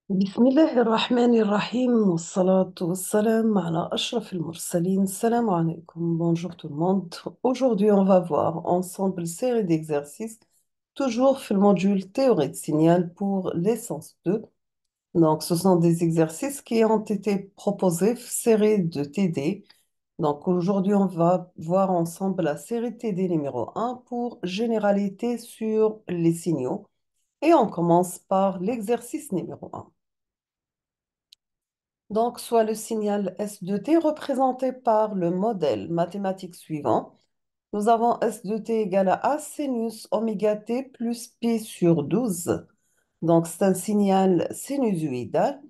بسم الله الرحمن الرحيم والصلاة والسلام على أشرف المرسلين. Salam alaikum. Bonjour tout le monde. Aujourd'hui, on va voir ensemble une série d'exercices, toujours في le module théorie de signal pour l'essence 2. Donc, ce sont des exercices qui ont été proposés, série de TD. Donc, aujourd'hui, on va voir ensemble la série TD numéro 1 pour généralité sur les signaux. Et on commence par l'exercice numéro 1. Donc, soit le signal S de t représenté par le modèle mathématique suivant. Nous avons S de t égale à A sinus oméga t plus pi sur 12. Donc, c'est un signal sinusoïdal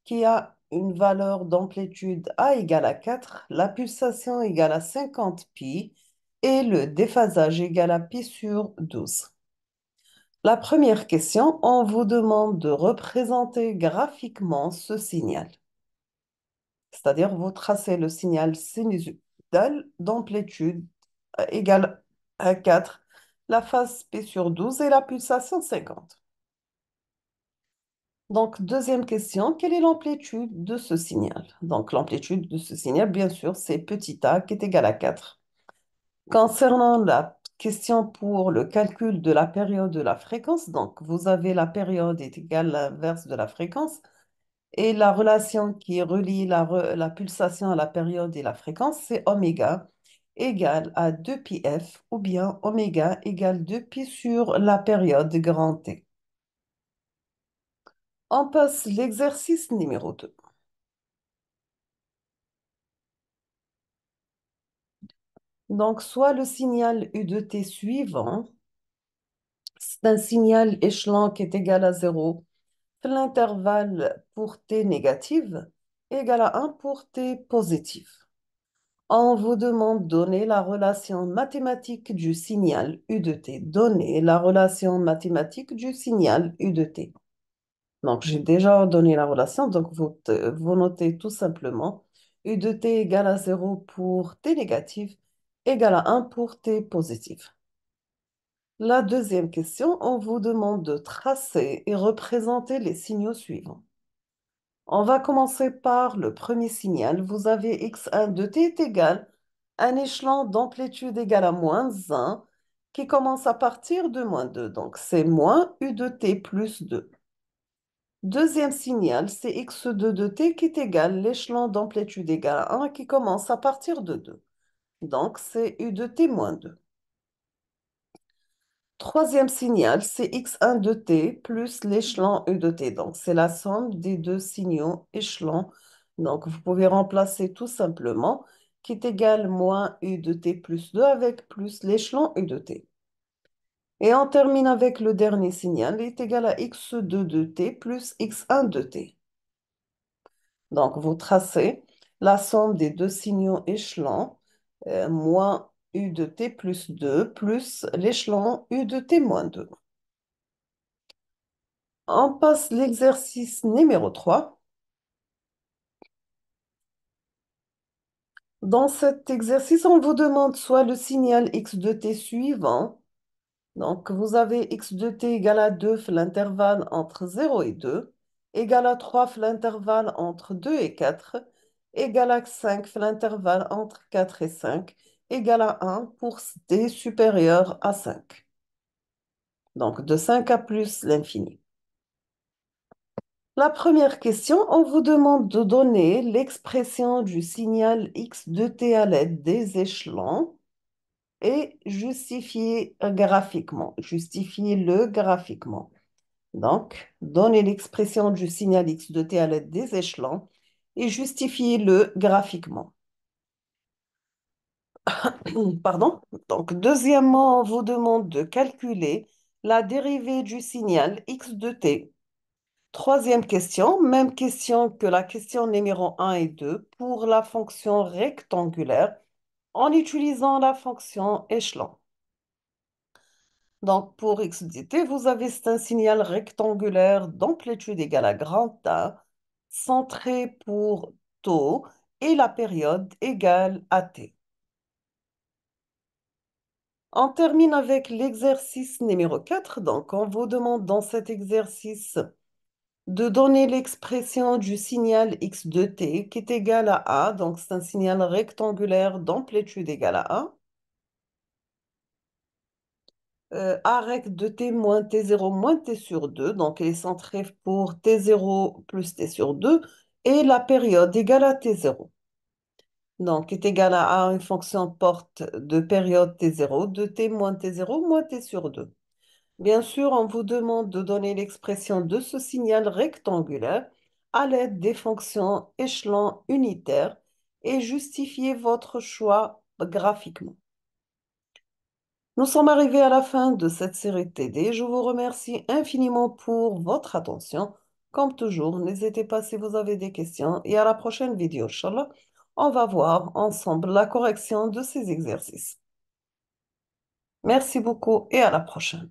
qui a une valeur d'amplitude A égale à 4, la pulsation égale à 50 pi et le déphasage égale à pi sur 12. La première question, on vous demande de représenter graphiquement ce signal. C'est-à-dire, vous tracez le signal sinusoïdal d'amplitude égale à 4, la phase P sur 12 et la pulsation 50. Donc, deuxième question, quelle est l'amplitude de ce signal? Donc, l'amplitude de ce signal, bien sûr, c'est petit a qui est égal à 4. Concernant la question pour le calcul de la période de la fréquence, donc vous avez la période est égale à l'inverse de la fréquence. Et la relation qui relie la pulsation à la période et la fréquence, c'est oméga égale à 2 pi f ou bien oméga égale 2 pi sur la période grand T. On passe l'exercice numéro 2. Donc, soit le signal U de T suivant, c'est un signal échelon qui est égal à 0, l'intervalle pour T négative égal à 1 pour T positive. On vous demande de donner la relation mathématique du signal U de t. Donner la relation mathématique du signal U de t. Donc, j'ai déjà donné la relation, donc vous notez tout simplement U de t égale à 0 pour t négatif, égale à 1 pour t positif. La deuxième question, on vous demande de tracer et représenter les signaux suivants. On va commencer par le premier signal. Vous avez x1 de t est égal à un échelon d'amplitude égale à -1 qui commence à partir de -2. Donc, c'est moins u de t plus 2. Deuxième signal, c'est x2 de t qui est égal à l'échelon d'amplitude égale à 1 qui commence à partir de 2. Donc, c'est u de t moins 2. Troisième signal, c'est x1 de t plus l'échelon u de t. Donc, c'est la somme des deux signaux échelons. Donc, vous pouvez remplacer tout simplement qui est égal moins u de t plus 2 avec plus l'échelon u de t. Et on termine avec le dernier signal, est égal à x2 de t plus x1 de t. Donc, vous tracez la somme des deux signaux échelons, moins u de t plus 2 plus l'échelon u de t moins 2. On passe l'exercice numéro 3. Dans cet exercice, on vous demande soit le signal x de t suivant. Donc, vous avez x de t égale à 2, l'intervalle entre 0 et 2, égale à 3, l'intervalle entre 2 et 4, égale à 5, l'intervalle entre 4 et 5, égale à 1 pour t supérieur à 5. Donc, de 5 à plus l'infini. La première question, on vous demande de donner l'expression du signal x de t à l'aide des échelons et justifier graphiquement. Justifiez-le graphiquement. Donc, donnez l'expression du signal x de t à l'aide des échelons et justifiez-le graphiquement. Pardon. Donc, deuxièmement, on vous demande de calculer la dérivée du signal x de t. Troisième question, même question que la question numéro 1 et 2 pour la fonction rectangulaire en utilisant la fonction échelon. Donc, pour x dt, vous avez c'est un signal rectangulaire d'amplitude égale à grand A, centré pour tau et la période égale à t. On termine avec l'exercice numéro 4. Donc, on vous demande dans cet exercice de donner l'expression du signal x de t qui est égal à A, donc c'est un signal rectangulaire d'amplitude égale à A. A rect de t moins t0 moins t sur 2, donc elle est centrée pour t0 plus t sur 2, et la période égale à t0. Donc, est égal à A, une fonction porte de période t0, de t moins t0 moins t sur 2. Bien sûr, on vous demande de donner l'expression de ce signal rectangulaire à l'aide des fonctions échelon unitaire et justifier votre choix graphiquement. Nous sommes arrivés à la fin de cette série TD. Je vous remercie infiniment pour votre attention. Comme toujours, n'hésitez pas si vous avez des questions et à la prochaine vidéo, Inch'Allah. On va voir ensemble la correction de ces exercices. Merci beaucoup et à la prochaine.